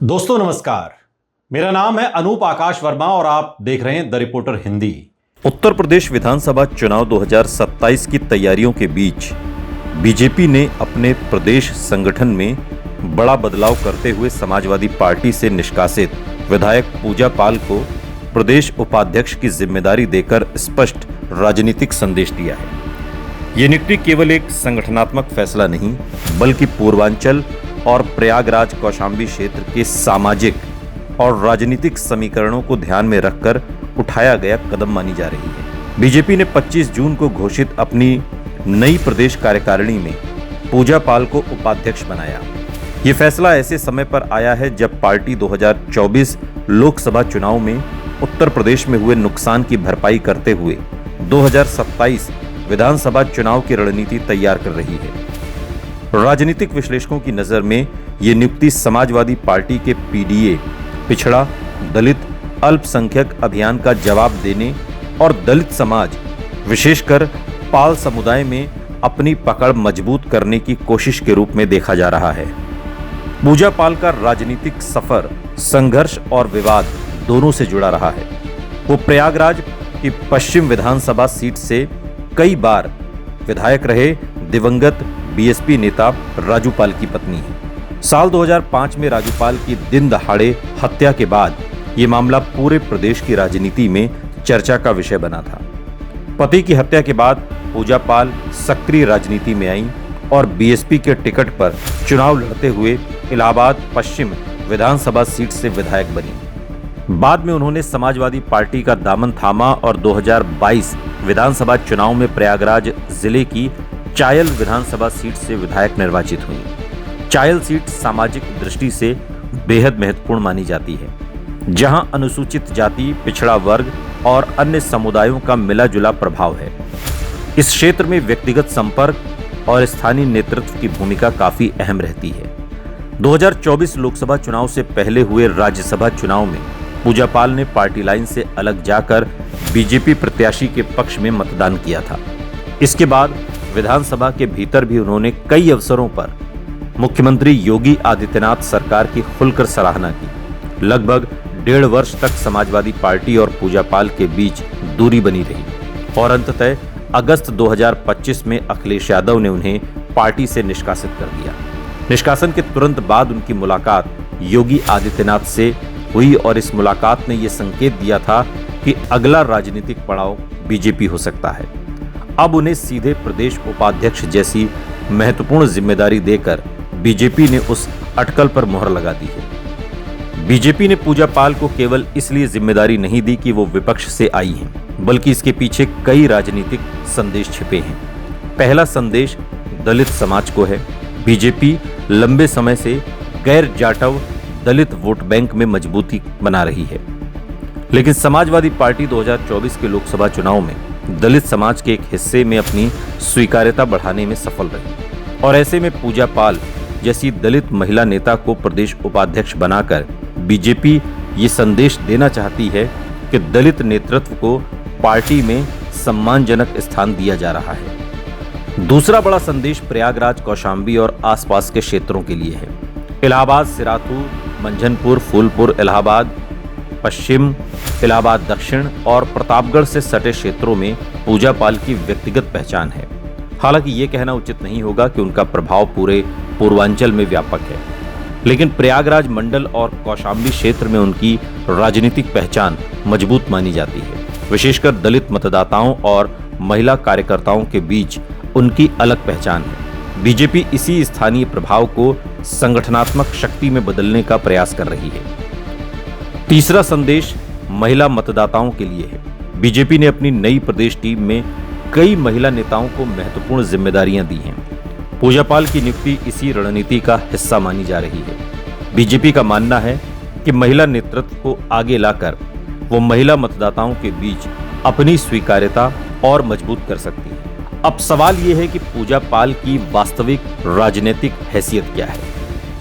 दोस्तों नमस्कार, मेरा नाम है अनूप आकाश वर्मा और आप देख रहे हैं द रिपोर्टर हिंदी। उत्तर प्रदेश विधानसभा चुनाव 2027 की तैयारियों के बीच बीजेपी ने अपने प्रदेश संगठन में बड़ा बदलाव करते हुए समाजवादी पार्टी से निष्कासित विधायक पूजा पाल को प्रदेश उपाध्यक्ष की जिम्मेदारी देकर स्पष्ट राजनीतिक संदेश दिया है। ये नियुक्ति केवल एक संगठनात्मक फैसला नहीं, बल्कि पूर्वांचल और प्रयागराज कौशाम्बी क्षेत्र के सामाजिक और राजनीतिक समीकरणों को ध्यान में रखकर उठाया गया कदम मानी जा रही है। बीजेपी ने 25 जून को घोषित अपनी नई प्रदेश कार्यकारिणी में पूजा पाल को उपाध्यक्ष बनाया। ये फैसला ऐसे समय पर आया है जब पार्टी 2024 लोकसभा चुनाव में उत्तर प्रदेश में हुए नुकसान की भरपाई करते हुए 2027 विधानसभा चुनाव की रणनीति तैयार कर रही है। राजनीतिक विश्लेषकों की नजर में ये नियुक्ति समाजवादी पार्टी के पीडीए पिछड़ा दलित अल्पसंख्यक अभियान का जवाब देने और दलित समाज विशेषकर पाल समुदाय में अपनी पकड़ मजबूत करने की कोशिश के रूप में देखा जा रहा है। पूजा पाल का राजनीतिक सफर संघर्ष और विवाद दोनों से जुड़ा रहा है। वो प्रयागराज की पश्चिम विधानसभा सीट से कई बार विधायक रहे दिवंगत बीएसपी नेता राजू पाल की पत्नी है। साल 2005 में राजू पाल की दिन दहाड़े हत्या के बाद ये मामला पूरे प्रदेश की राजनीति में चर्चा का विषय बना था। पति की हत्या के बाद पूजा पाल सक्रिय राजनीति में आई और बीएसपी के टिकट पर चुनाव लड़ते हुए इलाहाबाद पश्चिम विधानसभा सीट से विधायक बनी। बाद में उन्होंने समाजवादी पार्टी का दामन थामा और 2022 विधानसभा चुनाव में प्रयागराज जिले की चायल विधानसभा सीट से विधायक निर्वाचित हुई। चायल सीट सामाजिक दृष्टि से बेहद महत्वपूर्ण मानी जाती है, जहां अनुसूचित जाति, पिछड़ा वर्ग और अन्य समुदायों का मिला-जुला प्रभाव है। इस क्षेत्र में व्यक्तिगत संपर्क और स्थानीय नेतृत्व की भूमिका काफी अहम रहती है। 2024 लोकसभा चुनाव से पहले हुए राज्यसभा चुनाव में पूजा पाल ने पार्टी लाइन से अलग जाकर बीजेपी प्रत्याशी के पक्ष में मतदान किया था। इसके बाद विधानसभा के भीतर भी उन्होंने कई अवसरों पर मुख्यमंत्री योगी आदित्यनाथ सरकार की खुलकर सराहना की। लगभग 1.5 वर्ष तक समाजवादी पार्टी और पूजा पाल के बीच दूरी बनी रही और अंततः अगस्त 2025 में अखिलेश यादव ने उन्हें पार्टी से निष्कासित कर दिया। निष्कासन के तुरंत बाद उनकी मुलाकात योगी आदित्यनाथ से हुई और इस मुलाकात ने यह संकेत दिया था कि अगला राजनीतिक पड़ाव बीजेपी हो सकता है। अब उन्हें सीधे प्रदेश उपाध्यक्ष जैसी महत्वपूर्ण जिम्मेदारी देकर बीजेपी ने उस अटकल पर मुहर लगा दी है। बीजेपी ने पूजा पाल को केवल इसलिए जिम्मेदारी नहीं दी कि वो विपक्ष से आई हैं, बल्कि इसके पीछे कई राजनीतिक संदेश छिपे हैं। पहला संदेश दलित समाज को है। बीजेपी लंबे समय से गैर जाटव दलित वोट बैंक में मजबूती बना रही है, लेकिन समाजवादी पार्टी 2024 के लोकसभा चुनाव में दलित समाज के एक हिस्से में अपनी स्वीकार्यता बढ़ाने में सफल रही और ऐसे में पूजा पाल जैसी दलित महिला नेता को प्रदेश उपाध्यक्ष बनाकर बीजेपी ये संदेश देना चाहती है कि दलित नेतृत्व को पार्टी में सम्मानजनक स्थान दिया जा रहा है। दूसरा बड़ा संदेश प्रयागराज कौशाम्बी और आसपास के क्षेत्रों के लिए है। इलाहाबाद सिराथू, मंझनपुर, फूलपुर, इलाहाबाद पश्चिम, इलाहाबाद दक्षिण और प्रतापगढ़ से सटे क्षेत्रों में पूजा पाल की व्यक्तिगत पहचान है। हालांकि ये कहना उचित नहीं होगा कि उनका प्रभाव पूरे पूर्वांचल में व्यापक है, लेकिन प्रयागराज मंडल और कौशाम्बी क्षेत्र में उनकी राजनीतिक पहचान मजबूत मानी जाती है। विशेषकर दलित मतदाताओं और महिला कार्यकर्ताओं के बीच उनकी अलग पहचान है। बीजेपी इसी स्थानीय प्रभाव को संगठनात्मक शक्ति में बदलने का प्रयास कर रही है। तीसरा संदेश महिला मतदाताओं के लिए है। बीजेपी ने अपनी नई प्रदेश टीम में कई महिला नेताओं को महत्वपूर्ण जिम्मेदारियां दी हैं। पूजा पाल की नियुक्ति इसी रणनीति का हिस्सा मानी जा रही है। बीजेपी का मानना है कि महिला नेतृत्व को आगे लाकर वो महिला मतदाताओं के बीच अपनी स्वीकार्यता और मजबूत कर सकती है। अब सवाल ये है कि पूजा पाल की वास्तविक राजनीतिक हैसियत क्या है।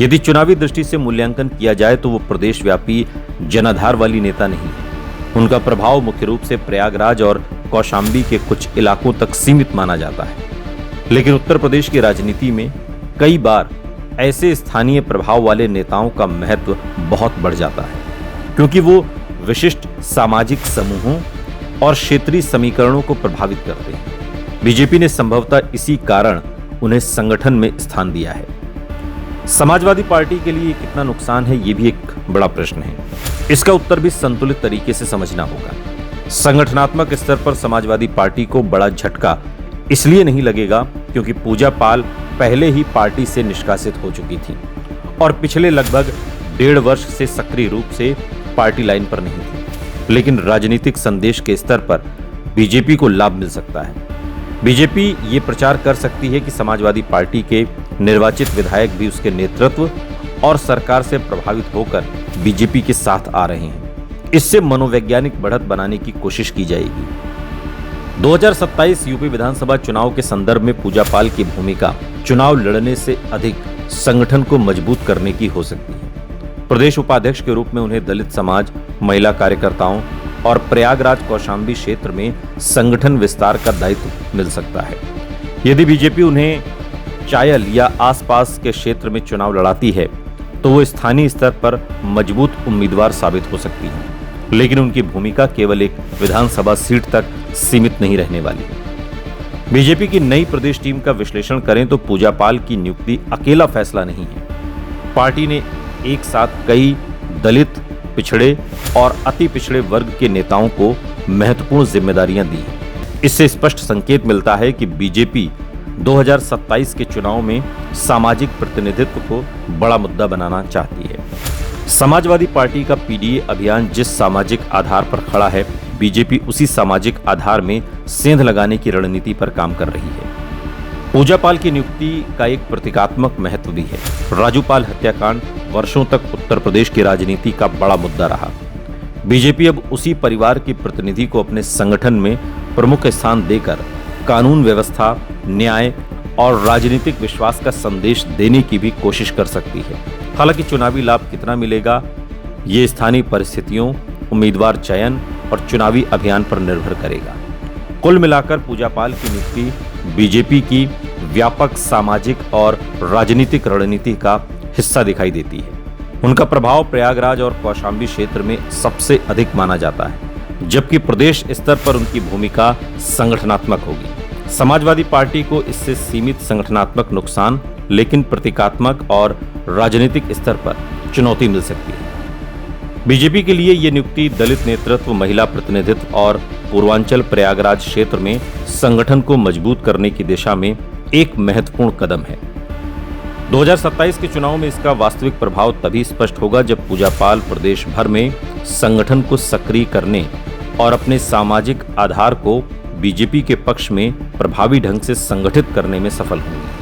यदि चुनावी दृष्टि से मूल्यांकन किया जाए तो वो प्रदेशव्यापी जनाधार वाली नेता नहीं है। उनका प्रभाव मुख्य रूप से प्रयागराज और कौशाम्बी के कुछ इलाकों तक सीमित माना जाता है, लेकिन उत्तर प्रदेश की राजनीति में कई बार ऐसे स्थानीय प्रभाव वाले नेताओं का महत्व बहुत बढ़ जाता है, क्योंकि वो विशिष्ट सामाजिक समूहों और क्षेत्रीय समीकरणों को प्रभावित करते हैं। बीजेपी ने संभवतः इसी कारण उन्हें संगठन में स्थान दिया है। समाजवादी पार्टी के लिए कितना नुकसान है, ये भी एक बड़ा प्रश्न है। इसका उत्तर भी संतुलित तरीके से समझना होगा। संगठनात्मक स्तर पर समाजवादी पार्टी को बड़ा झटका इसलिए नहीं लगेगा क्योंकि पूजा पाल पहले ही पार्टी से निष्कासित हो चुकी थी और पिछले लगभग 1.5 वर्ष से सक्रिय रूप से पार्टी लाइन पर नहीं थी। लेकिन राजनीतिक संदेश के स्तर पर बीजेपी को लाभ मिल सकता है। बीजेपी ये प्रचार कर सकती है कि समाजवादी पार्टी के निर्वाचित विधायक भी उसके नेतृत्व और सरकार से प्रभावित होकर बीजेपी के साथ आ रहे हैं। इससे मनोवैज्ञानिक बढ़त बनाने की कोशिश की जाएगी। 2027 यूपी विधानसभा चुनाव के संदर्भ में पूजा पाल की भूमिका चुनाव लड़ने से अधिक संगठन को मजबूत करने की हो सकती है। प्रदेश उपाध्यक्ष के रूप में उन्हें दलित समाज, महिला कार्यकर्ताओं और प्रयागराज कौशाम्बी क्षेत्र में संगठन विस्तार का दायित्व मिल सकता है। यदि बीजेपी उन्हें चायल या आसपास के क्षेत्र में चुनाव लड़ाती है तो वो स्थानीय स्तर पर मजबूत उम्मीदवार साबित हो सकती है, लेकिन उनकी भूमिका केवल एक विधानसभा सीट तक सीमित नहीं रहने वाली। बीजेपी की नई प्रदेश टीम का विश्लेषण करें तो पूजा पाल की नियुक्ति अकेला फैसला नहीं है। पार्टी ने एक साथ कई दलित, पिछड़े और अति पिछड़े वर्ग के नेताओं को महत्वपूर्ण जिम्मेदारियां दी हैं। इससे स्पष्ट संकेत मिलता है कि बीजेपी 2027 के चुनाव में सामाजिक प्रतिनिधित्व को बड़ा मुद्दा बनाना चाहती है। समाजवादी पार्टी का पीडीए अभियान जिस सामाजिक आधार पर खड़ा है, बीजेपी उसी सामाजिक आधार में सेंध लगाने की रणनीति पर काम कर रही है। पूजा पाल की नियुक्ति का एक प्रतीकात्मक महत्व भी है। राजूपाल हत्याकांड वर्षों तक उत्तर प्रदेश की राजनीति का बड़ा मुद्दा रहा। बीजेपी अब उसी परिवार की प्रतिनिधि को अपने संगठन में प्रमुख स्थान देकर कानून व्यवस्था, न्याय और राजनीतिक विश्वास का संदेश देने की भी कोशिश कर सकती है। हालांकि चुनावी लाभ कितना मिलेगा, ये स्थानीय परिस्थितियों, उम्मीदवार चयन और चुनावी अभियान पर निर्भर करेगा। कुल मिलाकर पूजा पाल की नियुक्ति बीजेपी की व्यापक सामाजिक और राजनीतिक रणनीति का हिस्सा दिखाई देती है। उनका प्रभाव प्रयागराज और कौशाम्बी क्षेत्र में सबसे अधिक माना जाता है, जबकि प्रदेश स्तर पर उनकी भूमिका संगठनात्मक होगी। समाजवादी पार्टी को इससे सीमित संगठनात्मक नुकसान, लेकिन प्रतीकात्मक और राजनीतिक स्तर पर चुनौती मिल सकती है। बीजेपी के लिए ये नियुक्ति दलित नेतृत्व, महिला प्रतिनिधित्व और पूर्वांचल प्रयागराज क्षेत्र में संगठन को मजबूत करने की दिशा में एक महत्वपूर्ण कदम है। 2027 के चुनाव में इसका वास्तविक प्रभाव तभी स्पष्ट होगा जब पूजा पाल प्रदेश भर में संगठन को सक्रिय करने और अपने सामाजिक आधार को बीजेपी के पक्ष में प्रभावी ढंग से संगठित करने में सफल होंगे।